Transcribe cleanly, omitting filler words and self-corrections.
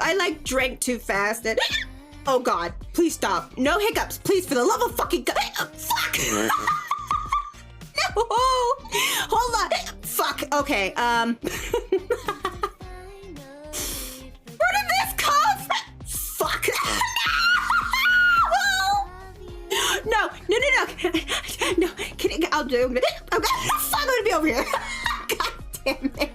I like drank too fast and oh god, please stop. No hiccups, please, for the love of fucking god. Fuck! No! Hold on. Fuck, okay, Where did this come from? Fuck! No! No, no, no! No, I'll do it. I'm gonna be over here. God damn it.